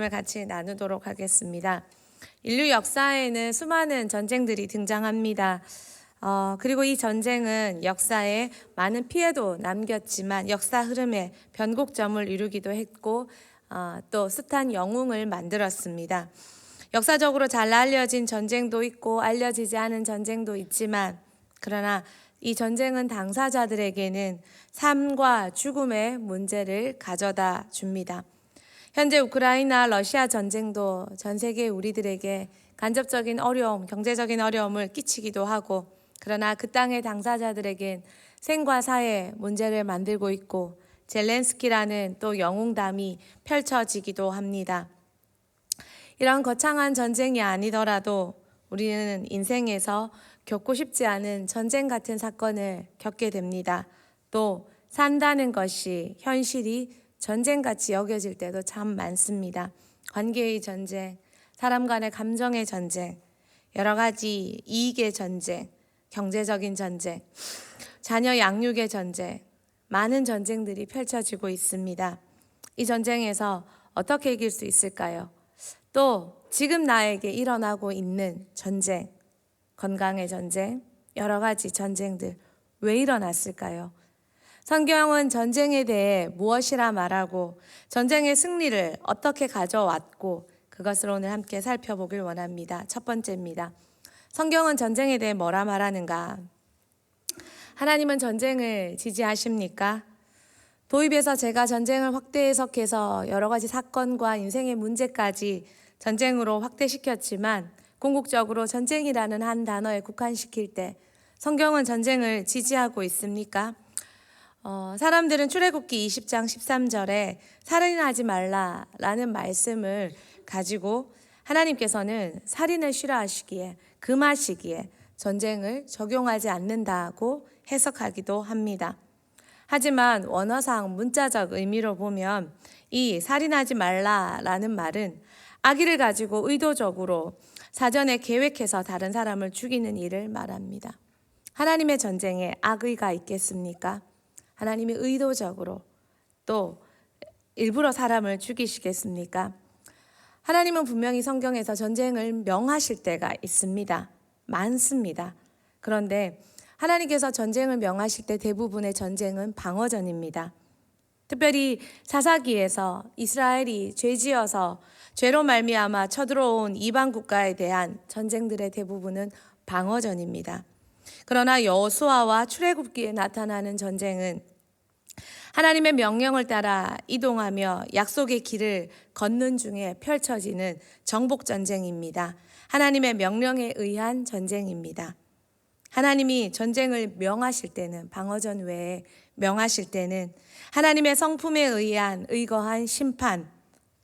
을 같이 나누도록 하겠습니다. 인류 역사에는 수많은 전쟁들이 등장합니다. 그리고 이 전쟁은 역사에 많은 피해도 남겼지만 역사 흐름에 변곡점을 이루기도 했고 또 숱한 영웅을 만들었습니다. 역사적으로 잘 알려진 전쟁도 있고 알려지지 않은 전쟁도 있지만 그러나 이 전쟁은 당사자들에게는 삶과 죽음의 문제를 가져다 줍니다. 현재 우크라이나 러시아 전쟁도 전 세계 우리들에게 간접적인 어려움, 경제적인 어려움을 끼치기도 하고 그러나 그 땅의 당사자들에겐 생과 사의 문제를 만들고 있고 젤렌스키라는 또 영웅담이 펼쳐지기도 합니다. 이런 거창한 전쟁이 아니더라도 우리는 인생에서 겪고 싶지 않은 전쟁 같은 사건을 겪게 됩니다. 또 산다는 것이 현실이 전쟁같이 여겨질 때도 참 많습니다. 관계의 전쟁, 사람 간의 감정의 전쟁, 여러 가지 이익의 전쟁, 경제적인 전쟁, 자녀 양육의 전쟁, 많은 전쟁들이 펼쳐지고 있습니다. 이 전쟁에서 어떻게 이길 수 있을까요? 또 지금 나에게 일어나고 있는 전쟁, 건강의 전쟁, 여러 가지 전쟁들 왜 일어났을까요? 성경은 전쟁에 대해 무엇이라 말하고 전쟁의 승리를 어떻게 가져왔고 그것을 오늘 함께 살펴보길 원합니다. 첫 번째입니다. 성경은 전쟁에 대해 뭐라 말하는가? 하나님은 전쟁을 지지하십니까? 도입에서 제가 전쟁을 확대 해석해서 여러 가지 사건과 인생의 문제까지 전쟁으로 확대시켰지만 궁극적으로 전쟁이라는 한 단어에 국한시킬 때 성경은 전쟁을 지지하고 있습니까? 사람들은 출애굽기 20장 13절에 살인하지 말라라는 말씀을 가지고 하나님께서는 살인을 싫어하시기에 금하시기에 전쟁을 적용하지 않는다고 해석하기도 합니다. 하지만 원어상 문자적 의미로 보면 이 살인하지 말라라는 말은 악의를 가지고 의도적으로 사전에 계획해서 다른 사람을 죽이는 일을 말합니다. 하나님의 전쟁에 악의가 있겠습니까? 하나님이 의도적으로 또 일부러 사람을 죽이시겠습니까? 하나님은 분명히 성경에서 전쟁을 명하실 때가 있습니다. 많습니다. 그런데 하나님께서 전쟁을 명하실 때 대부분의 전쟁은 방어전입니다. 특별히 사사기에서 이스라엘이 죄지어서 죄로 말미암아 쳐들어온 이방 국가에 대한 전쟁들의 대부분은 방어전입니다. 그러나 여호수아와 출애굽기에 나타나는 전쟁은 하나님의 명령을 따라 이동하며 약속의 길을 걷는 중에 펼쳐지는 정복 전쟁입니다. 하나님의 명령에 의한 전쟁입니다. 하나님이 전쟁을 명하실 때는 방어전 외에 명하실 때는 하나님의 성품에 의한 의거한 심판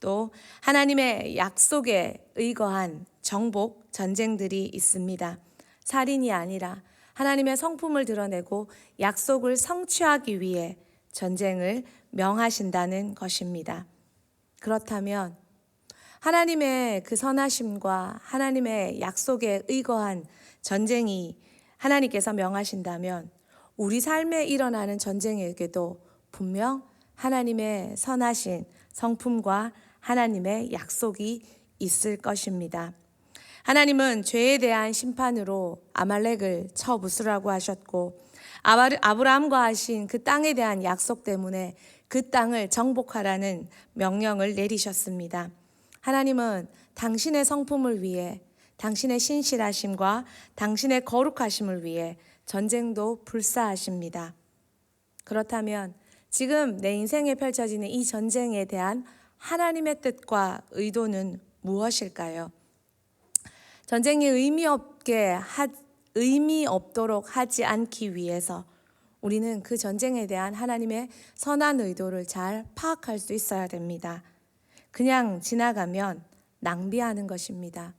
또 하나님의 약속에 의거한 정복 전쟁들이 있습니다. 살인이 아니라 하나님의 성품을 드러내고 약속을 성취하기 위해 전쟁을 명하신다는 것입니다. 그렇다면 하나님의 그 선하심과 하나님의 약속에 의거한 전쟁이 하나님께서 명하신다면 우리 삶에 일어나는 전쟁에게도 분명 하나님의 선하신 성품과 하나님의 약속이 있을 것입니다. 하나님은 죄에 대한 심판으로 아말렉을 쳐 부수라고 하셨고 아브라함과 하신 그 땅에 대한 약속 때문에 그 땅을 정복하라는 명령을 내리셨습니다. 하나님은 당신의 성품을 위해 당신의 신실하심과 당신의 거룩하심을 위해 전쟁도 불사하십니다. 그렇다면 지금 내 인생에 펼쳐지는 이 전쟁에 대한 하나님의 뜻과 의도는 무엇일까요? 전쟁이 의미 없도록 하지 않기 위해서 우리는 그 전쟁에 대한 하나님의 선한 의도를 잘 파악할 수 있어야 됩니다. 그냥 지나가면 낭비하는 것입니다.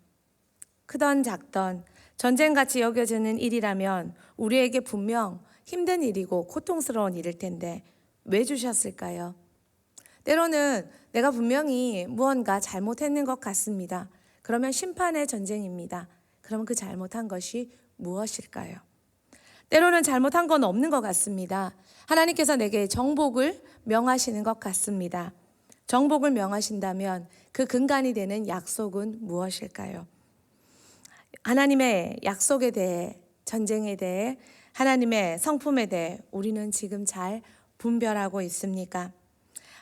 크던 작던 전쟁같이 여겨지는 일이라면 우리에게 분명 힘든 일이고 고통스러운 일일 텐데 왜 주셨을까요? 때로는 내가 분명히 무언가 잘못했는 것 같습니다. 그러면 심판의 전쟁입니다. 그러면 그 잘못한 것이 무엇일까요? 때로는 잘못한 건 없는 것 같습니다. 하나님께서 내게 정복을 명하시는 것 같습니다. 정복을 명하신다면 그 근간이 되는 약속은 무엇일까요? 하나님의 약속에 대해, 전쟁에 대해, 하나님의 성품에 대해 우리는 지금 잘 분별하고 있습니까?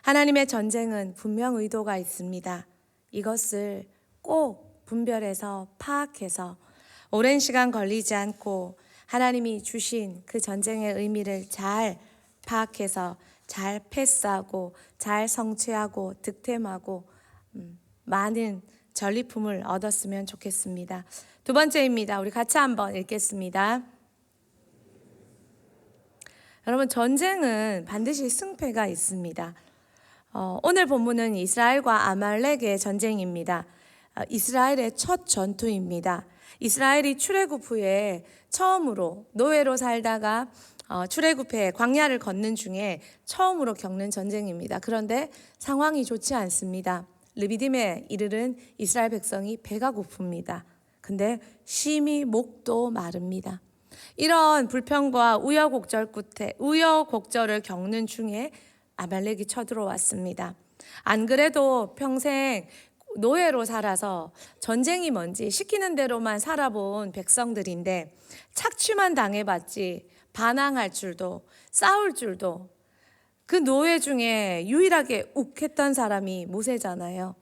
하나님의 전쟁은 분명 의도가 있습니다. 이것을 꼭 분별해서 파악해서 오랜 시간 걸리지 않고 하나님이 주신 그 전쟁의 의미를 잘 파악해서 잘 패스하고 잘 성취하고 득템하고 많은 전리품을 얻었으면 좋겠습니다. 두 번째입니다. 우리 같이 한번 읽겠습니다. 여러분, 전쟁은 반드시 승패가 있습니다. 오늘 본문은 이스라엘과 아말렉의 전쟁입니다. 이스라엘의 첫 전투입니다. 이스라엘이 출애굽 후에 처음으로 노예로 살다가 출애굽해 광야를 걷는 중에 처음으로 겪는 전쟁입니다. 그런데 상황이 좋지 않습니다. 르비딤에 이르른 이스라엘 백성이 배가 고픕니다. 근데 심히 목도 마릅니다. 이런 불평과 우여곡절을 겪는 중에 아말렉이 쳐들어왔습니다. 안 그래도 평생 노예로 살아서 전쟁이 뭔지 시키는 대로만 살아본 백성들인데 착취만 당해봤지 반항할 줄도 싸울 줄도, 그 노예 중에 유일하게 욱했던 사람이 모세잖아요.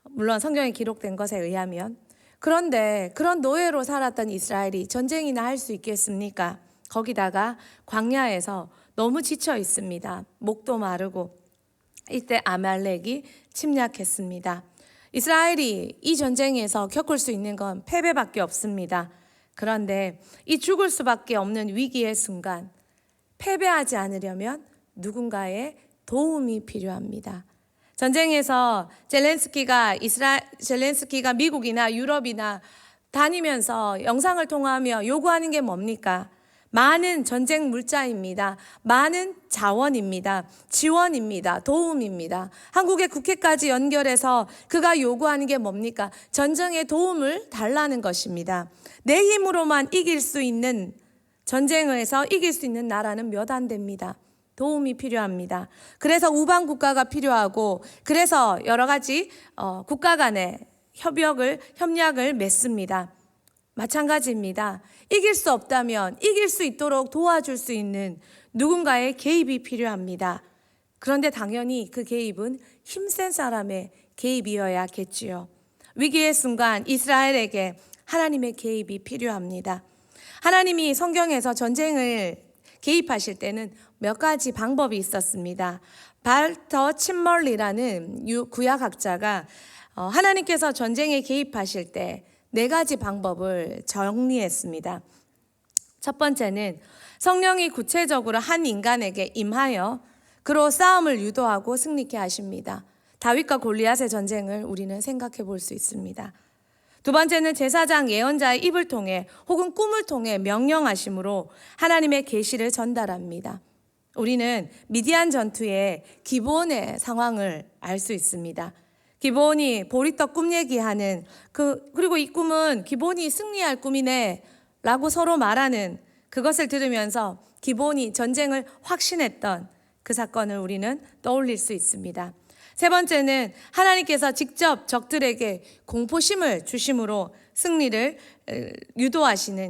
물론 성경에 기록된 것에 의하면. 그런데 그런 노예로 살았던 이스라엘이 전쟁이나 할 수 있겠습니까? 거기다가 광야에서 너무 지쳐 있습니다. 목도 마르고. 이때 아말렉이 침략했습니다. 이스라엘이 이 전쟁에서 겪을 수 있는 건 패배밖에 없습니다. 그런데 이 죽을 수밖에 없는 위기의 순간, 패배하지 않으려면 누군가의 도움이 필요합니다. 전쟁에서 젤렌스키가 미국이나 유럽이나 다니면서 영상을 통하며 요구하는 게 뭡니까? 많은 전쟁 물자입니다. 많은 자원입니다. 지원입니다. 도움입니다. 한국의 국회까지 연결해서 그가 요구하는 게 뭡니까? 전쟁의 도움을 달라는 것입니다. 내 힘으로만 전쟁에서 이길 수 있는 나라는 몇 안 됩니다. 도움이 필요합니다. 그래서 우방 국가가 필요하고, 그래서 여러 가지 국가 간의 협약을 맺습니다. 마찬가지입니다. 이길 수 없다면 이길 수 있도록 도와줄 수 있는 누군가의 개입이 필요합니다. 그런데 당연히 그 개입은 힘센 사람의 개입이어야겠지요. 위기의 순간 이스라엘에게 하나님의 개입이 필요합니다. 하나님이 성경에서 전쟁을 개입하실 때는 몇 가지 방법이 있었습니다. 발터 침멀리라는 구약학자가 하나님께서 전쟁에 개입하실 때 4가지 방법을 정리했습니다. 첫 번째는 성령이 구체적으로 한 인간에게 임하여 그로 싸움을 유도하고 승리케 하십니다. 다윗과 골리앗의 전쟁을 우리는 생각해 볼 수 있습니다. 두 번째는 제사장 예언자의 입을 통해 혹은 꿈을 통해 명령하심으로 하나님의 계시를 전달합니다. 우리는 미디안 전투의 기브온의 상황을 알 수 있습니다. 기브온이 보리떡 꿈 얘기하는 그리고 이 꿈은 기브온이 승리할 꿈이네 라고 서로 말하는 그것을 들으면서 기브온이 전쟁을 확신했던 그 사건을 우리는 떠올릴 수 있습니다. 세 번째는 하나님께서 직접 적들에게 공포심을 주심으로 승리를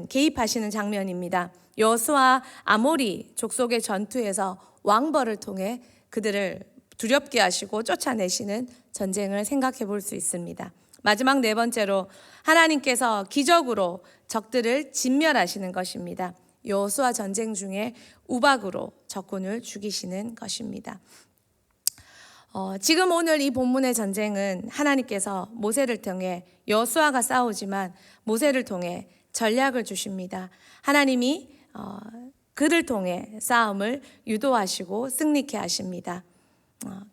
개입하시는 장면입니다. 여호수아 아모리 족속의 전투에서 왕벌을 통해 그들을 두렵게 하시고 쫓아내시는 전쟁을 생각해 볼 수 있습니다. 마지막 4번째로 하나님께서 기적으로 적들을 진멸하시는 것입니다. 여호수아 전쟁 중에 우박으로 적군을 죽이시는 것입니다. 지금 오늘 이 본문의 전쟁은 하나님께서 모세를 통해 여호수아가 싸우지만 모세를 통해 전략을 주십니다. 하나님이 그를 통해 싸움을 유도하시고 승리케 하십니다.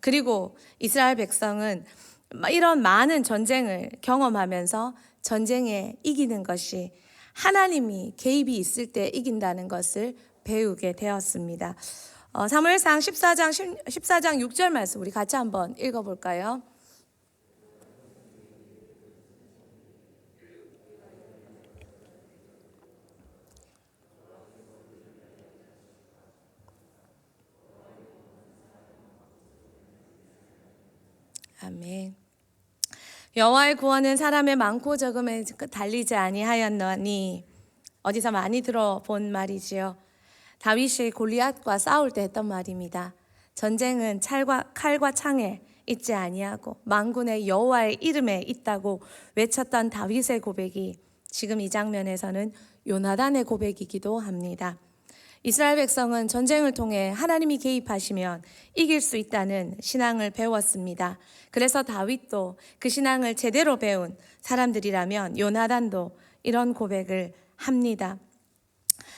그리고 이스라엘 백성은 이런 많은 전쟁을 경험하면서 전쟁에 이기는 것이 하나님이 개입이 있을 때 이긴다는 것을 배우게 되었습니다. 사무엘상 14장 6절 말씀 우리 같이 한번 읽어볼까요? 아멘. 여호와의 구원은 사람의 많고 적음에 달리지 아니하였노니. 어디서 많이 들어본 말이지요. 다윗이 골리앗과 싸울 때 했던 말입니다. 전쟁은 칼과 창에 있지 아니하고 만군의 여호와의 이름에 있다고 외쳤던 다윗의 고백이 지금 이 장면에서는 요나단의 고백이기도 합니다. 이스라엘 백성은 전쟁을 통해 하나님이 개입하시면 이길 수 있다는 신앙을 배웠습니다. 그래서 다윗도 그 신앙을 제대로 배운 사람들이라면 요나단도 이런 고백을 합니다.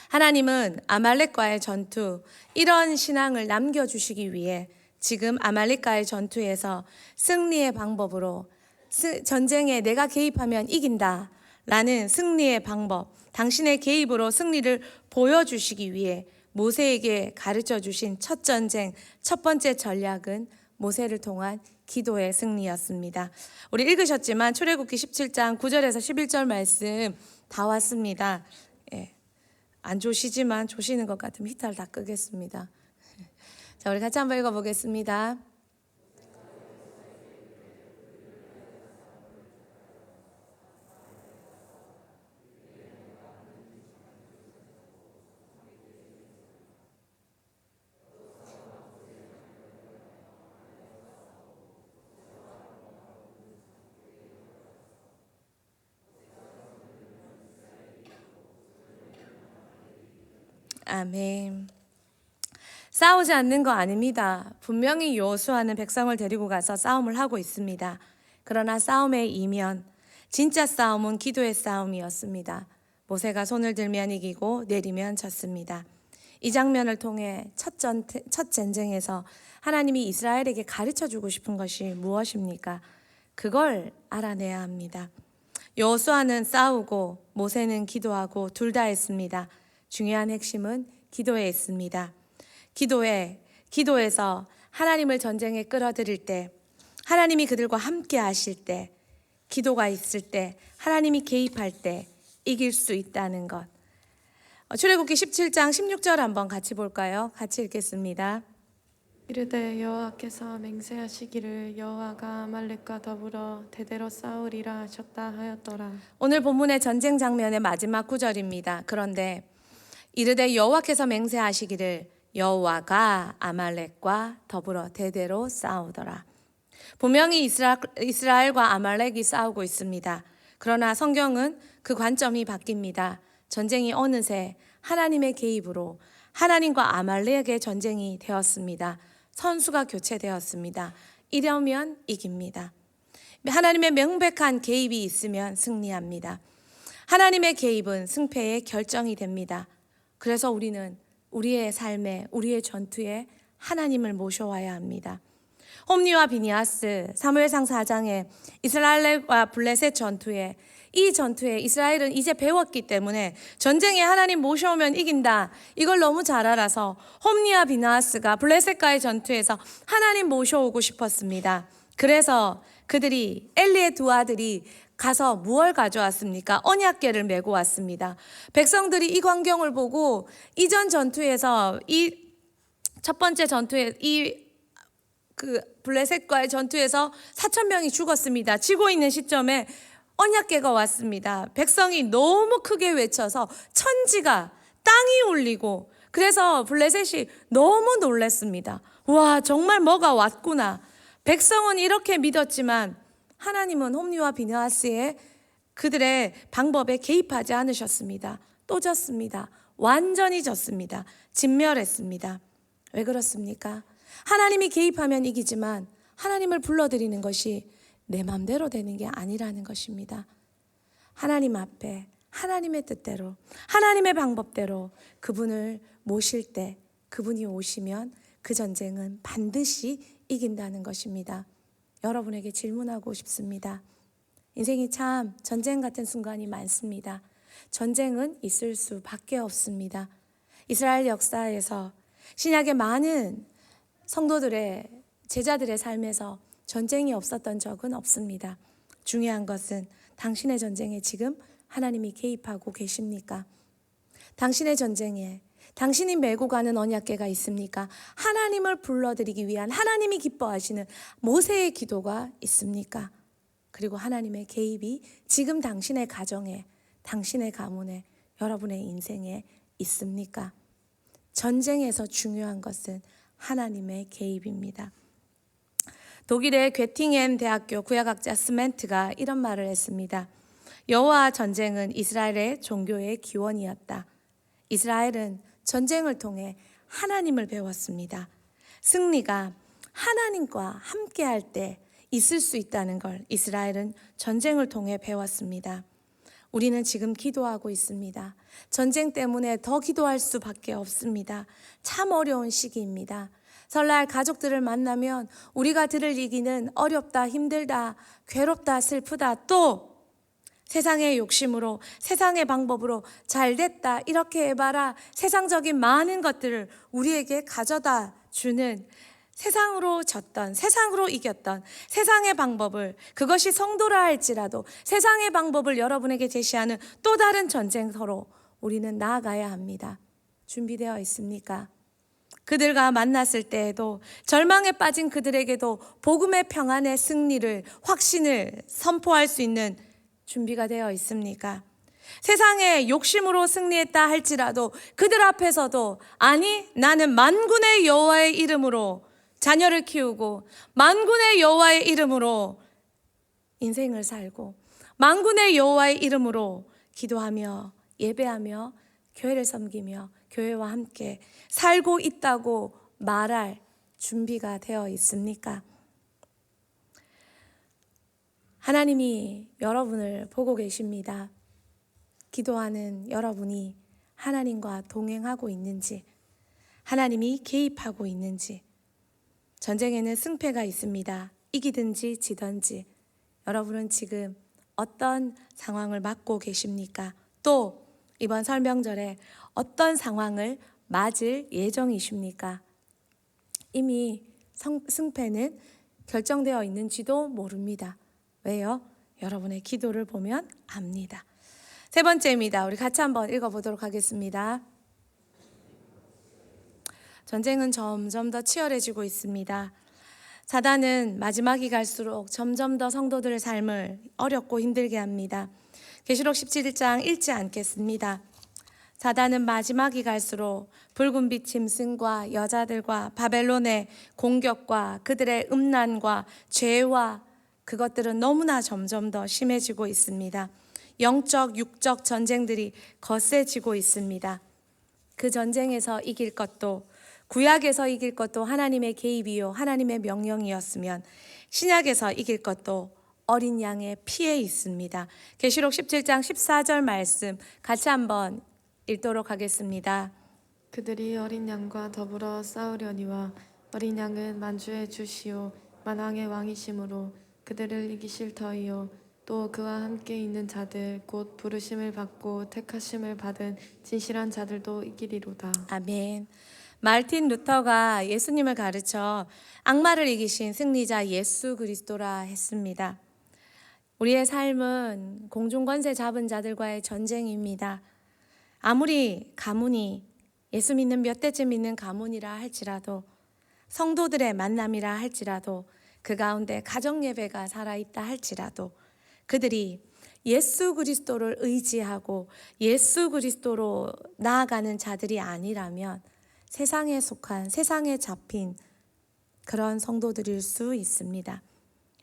하나님은 아말렉과의 전투, 이런 신앙을 남겨주시기 위해 지금 아말렉과의 전투에서 승리의 방법으로 전쟁에 내가 개입하면 이긴다 라는 승리의 방법, 당신의 개입으로 승리를 보여주시기 위해 모세에게 가르쳐 주신 첫 전쟁, 첫 번째 전략은 모세를 통한 기도의 승리였습니다. 우리 읽으셨지만 출애굽기 17장 9절에서 11절 말씀 다 왔습니다. 예, 안 조시지만 조시는 것 같으면 히터를 다 끄겠습니다. 자, 우리 같이 한번 읽어보겠습니다. 아멘. 싸우지 않는 거 아닙니다. 분명히 여호수아는 백성을 데리고 가서 싸움을 하고 있습니다. 그러나 싸움의 이면, 진짜 싸움은 기도의 싸움이었습니다. 모세가 손을 들면 이기고 내리면 졌습니다. 이 장면을 통해 첫 전쟁에서 하나님이 이스라엘에게 가르쳐주고 싶은 것이 무엇입니까? 그걸 알아내야 합니다. 여호수아는 싸우고 모세는 기도하고 둘 다 했습니다. 중요한 핵심은 기도에 있습니다. 기도에서 하나님을 전쟁에 끌어들일 때, 하나님이 그들과 함께 하실 때, 기도가 있을 때, 하나님이 개입할 때 이길 수 있다는 것. 출애굽기 17장 16절 한번 같이 볼까요? 같이 읽겠습니다. 이르되 여호와께서 맹세하시기를 여호와가 아말렉과 더불어 대대로 싸우리라 하셨다 하였더라. 오늘 본문의 전쟁 장면의 마지막 구절입니다. 그런데 이르되 여호와께서 맹세하시기를 여호와가 아말렉과 더불어 대대로 싸우더라. 분명히 이스라엘과 아말렉이 싸우고 있습니다. 그러나 성경은 그 관점이 바뀝니다. 전쟁이 어느새 하나님의 개입으로 하나님과 아말렉의 전쟁이 되었습니다. 선수가 교체되었습니다. 이러면 이깁니다. 하나님의 명백한 개입이 있으면 승리합니다. 하나님의 개입은 승패의 결정이 됩니다. 그래서 우리는 우리의 삶에, 우리의 전투에 하나님을 모셔와야 합니다. 홈리와 비니아스, 사무엘상 4장에 이스라엘과 블레셋 전투에, 이 전투에 이스라엘은 이제 배웠기 때문에 전쟁에 하나님 모셔오면 이긴다, 이걸 너무 잘 알아서 홈리와 비니아스가 블레셋과의 전투에서 하나님 모셔오고 싶었습니다. 그래서 그들이, 엘리의 두 아들이 가서 무엇을 가져왔습니까? 언약궤를 메고 왔습니다. 백성들이 이 광경을 보고 이전 전투에서, 이 첫 번째 전투에, 블레셋과의 전투에서 4,000명이 죽었습니다. 지고 있는 시점에 언약궤가 왔습니다. 백성이 너무 크게 외쳐서 천지가, 땅이 울리고, 그래서 블레셋이 너무 놀랐습니다. 와, 정말 뭐가 왔구나. 백성은 이렇게 믿었지만 하나님은 홈리와 비느하스의 그들의 방법에 개입하지 않으셨습니다. 또 졌습니다. 완전히 졌습니다. 진멸했습니다. 왜 그렇습니까? 하나님이 개입하면 이기지만 하나님을 불러들이는 것이 내 맘대로 되는 게 아니라는 것입니다. 하나님 앞에 하나님의 뜻대로, 하나님의 방법대로 그분을 모실 때, 그분이 오시면 그 전쟁은 반드시 이긴다는 것입니다. 여러분에게 질문하고 싶습니다. 인생이 참 전쟁 같은 순간이 많습니다. 전쟁은 있을 수밖에 없습니다. 이스라엘 역사에서 신약의 많은 성도들의, 제자들의 삶에서 전쟁이 없었던 적은 없습니다. 중요한 것은 당신의 전쟁에 지금 하나님이 개입하고 계십니까? 당신의 전쟁에 당신이 메고 가는 언약궤가 있습니까? 하나님을 불러들이기 위한, 하나님이 기뻐하시는 모세의 기도가 있습니까? 그리고 하나님의 개입이 지금 당신의 가정에, 당신의 가문에, 여러분의 인생에 있습니까? 전쟁에서 중요한 것은 하나님의 개입입니다. 독일의 괴팅햄 대학교 구약학자 스멘트가 이런 말을 했습니다. 여호와 전쟁은 이스라엘의 종교의 기원이었다. 이스라엘은 전쟁을 통해 하나님을 배웠습니다. 승리가 하나님과 함께할 때 있을 수 있다는 걸 이스라엘은 전쟁을 통해 배웠습니다. 우리는 지금 기도하고 있습니다. 전쟁 때문에 더 기도할 수밖에 없습니다. 참 어려운 시기입니다. 설날 가족들을 만나면 우리가 들을 얘기는 어렵다, 힘들다, 괴롭다, 슬프다, 또 세상의 욕심으로, 세상의 방법으로 잘됐다, 이렇게 해봐라, 세상적인 많은 것들을 우리에게 가져다 주는, 세상으로 졌던, 세상으로 이겼던 세상의 방법을, 그것이 성도라 할지라도 세상의 방법을 여러분에게 제시하는 또 다른 전쟁터로 우리는 나아가야 합니다. 준비되어 있습니까? 그들과 만났을 때에도, 절망에 빠진 그들에게도 복음의 평안의 승리를, 확신을 선포할 수 있는 준비가 되어 있습니까? 세상의 욕심으로 승리했다 할지라도 그들 앞에서도, 아니 나는 만군의 여호와의 이름으로 자녀를 키우고, 만군의 여호와의 이름으로 인생을 살고, 만군의 여호와의 이름으로 기도하며 예배하며 교회를 섬기며 교회와 함께 살고 있다고 말할 준비가 되어 있습니까? 하나님이 여러분을 보고 계십니다. 기도하는 여러분이 하나님과 동행하고 있는지, 하나님이 개입하고 있는지. 전쟁에는 승패가 있습니다. 이기든지 지든지. 여러분은 지금 어떤 상황을 맞고 계십니까? 또 이번 설명절에 어떤 상황을 맞을 예정이십니까? 이미 승패는 결정되어 있는지도 모릅니다. 왜요? 여러분의 기도를 보면 압니다. 세 번째입니다. 우리 같이 한번 읽어보도록 하겠습니다. 전쟁은 점점 더 치열해지고 있습니다. 사단은 마지막이 갈수록 점점 더 성도들의 삶을 어렵고 힘들게 합니다. 계시록 17장 읽지 않겠습니다. 사단은 마지막이 갈수록 붉은 빛 짐승과 여자들과 바벨론의 공격과 그들의 음란과 죄와 그것들은 너무나 점점 더 심해지고 있습니다. 영적, 육적 전쟁들이 거세지고 있습니다. 그 전쟁에서 이길 것도, 구약에서 이길 것도 하나님의 개입이요 하나님의 명령이었으면, 신약에서 이길 것도 어린 양의 피에 있습니다. 계시록 17장 14절 말씀 같이 한번 읽도록 하겠습니다. 그들이 어린 양과 더불어 싸우려니와 어린 양은 만주의 주시오 만왕의 왕이심으로 그들을 이기실 터이요 또 그와 함께 있는 자들 곧 부르심을 받고 택하심을 받은 진실한 자들도 이기리로다. 아멘. 마르틴 루터가 예수님을 가르쳐 악마를 이기신 승리자 예수 그리스도라 했습니다. 우리의 삶은 공중권세 잡은 자들과의 전쟁입니다. 아무리 가문이 예수 믿는 몇 대째 믿는 가문이라 할지라도, 성도들의 만남이라 할지라도, 그 가운데 가정예배가 살아있다 할지라도 그들이 예수 그리스도를 의지하고 예수 그리스도로 나아가는 자들이 아니라면 세상에 속한, 세상에 잡힌 그런 성도들일 수 있습니다.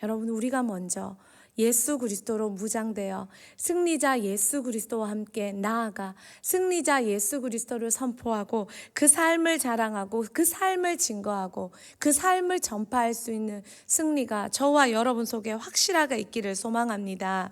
여러분, 우리가 먼저 예수 그리스도로 무장되어 승리자 예수 그리스도와 함께 나아가 승리자 예수 그리스도를 선포하고 그 삶을 자랑하고 그 삶을 증거하고 그 삶을 전파할 수 있는 승리가 저와 여러분 속에 확실하게 있기를 소망합니다.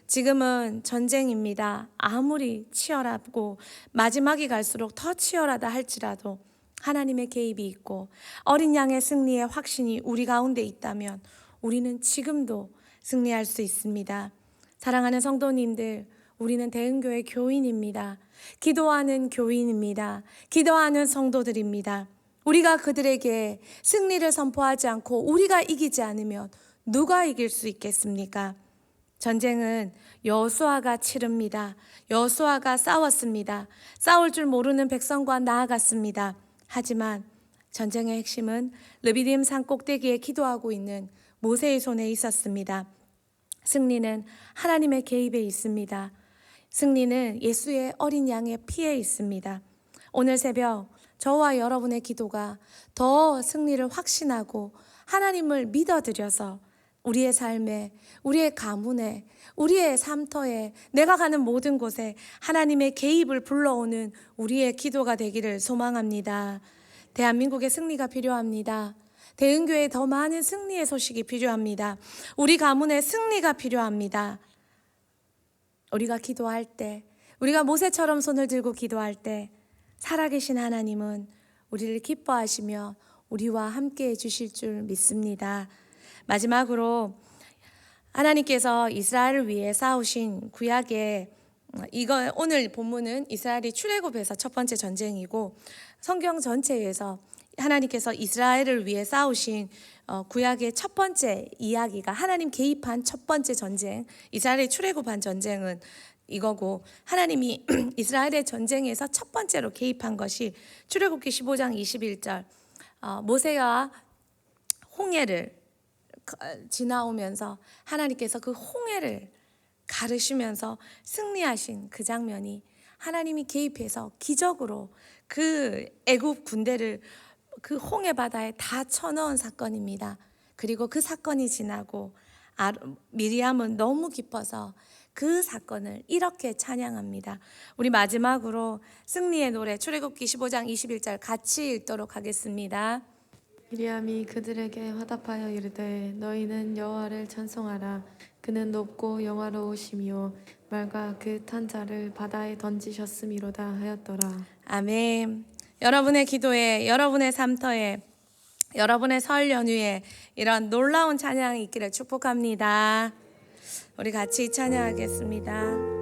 지금은 전쟁입니다. 아무리 치열하고 마지막이 갈수록 더 치열하다 할지라도 하나님의 개입이 있고 어린 양의 승리의 확신이 우리 가운데 있다면 우리는 지금도 승리할 수 있습니다. 사랑하는 성도님들, 우리는 대흥교회 교인입니다. 기도하는 교인입니다. 기도하는 성도들입니다. 우리가 그들에게 승리를 선포하지 않고 우리가 이기지 않으면 누가 이길 수 있겠습니까? 전쟁은 여호수아가 치릅니다. 여호수아가 싸웠습니다. 싸울 줄 모르는 백성과 나아갔습니다. 하지만 전쟁의 핵심은 르비딤 산 꼭대기에 기도하고 있는 모세의 손에 있었습니다. 승리는 하나님의 개입에 있습니다. 승리는 예수의 어린 양의 피에 있습니다. 오늘 새벽 저와 여러분의 기도가 더 승리를 확신하고 하나님을 믿어드려서 우리의 삶에, 우리의 가문에, 우리의 삶터에, 내가 가는 모든 곳에 하나님의 개입을 불러오는 우리의 기도가 되기를 소망합니다. 대한민국의 승리가 필요합니다. 대은교회에 더 많은 승리의 소식이 필요합니다. 우리 가문에 승리가 필요합니다. 우리가 기도할 때, 우리가 모세처럼 손을 들고 기도할 때 살아계신 하나님은 우리를 기뻐하시며 우리와 함께 해주실 줄 믿습니다. 마지막으로 하나님께서 이스라엘을 위해 싸우신 구약의 이거 오늘 본문은 이스라엘이 출애굽에서 첫 번째 전쟁이고 성경 전체에서 하나님께서 이스라엘을 위해 싸우신 구약의 첫 번째 이야기가 하나님 개입한 첫 번째 전쟁, 이스라엘이 출애굽한 전쟁은 이거고 하나님이 이스라엘의 전쟁에서 첫 번째로 개입한 것이 출애굽기 15장 21절 모세가 홍해를 지나오면서 하나님께서 그 홍해를 가르시면서 승리하신 그 장면이 하나님이 개입해서 기적으로 그 애굽 군대를 그 홍해 바다에 다 쳐넣은 사건입니다. 그리고 그 사건이 지나고 미리암은 너무 기뻐서 그 사건을 이렇게 찬양합니다. 우리 마지막으로 승리의 노래 출애굽기 15장 21절 같이 읽도록 하겠습니다. 미리암이 그들에게 화답하여 이르되 너희는 여호와를 찬송하라. 그는 높고 영화로우시며 말과 그 탄 자를 바다에 던지셨음이로다 하였더라. 아멘. 여러분의 기도에, 여러분의 삶터에, 여러분의 설 연휴에 이런 놀라운 찬양이 있기를 축복합니다. 우리 같이 찬양하겠습니다.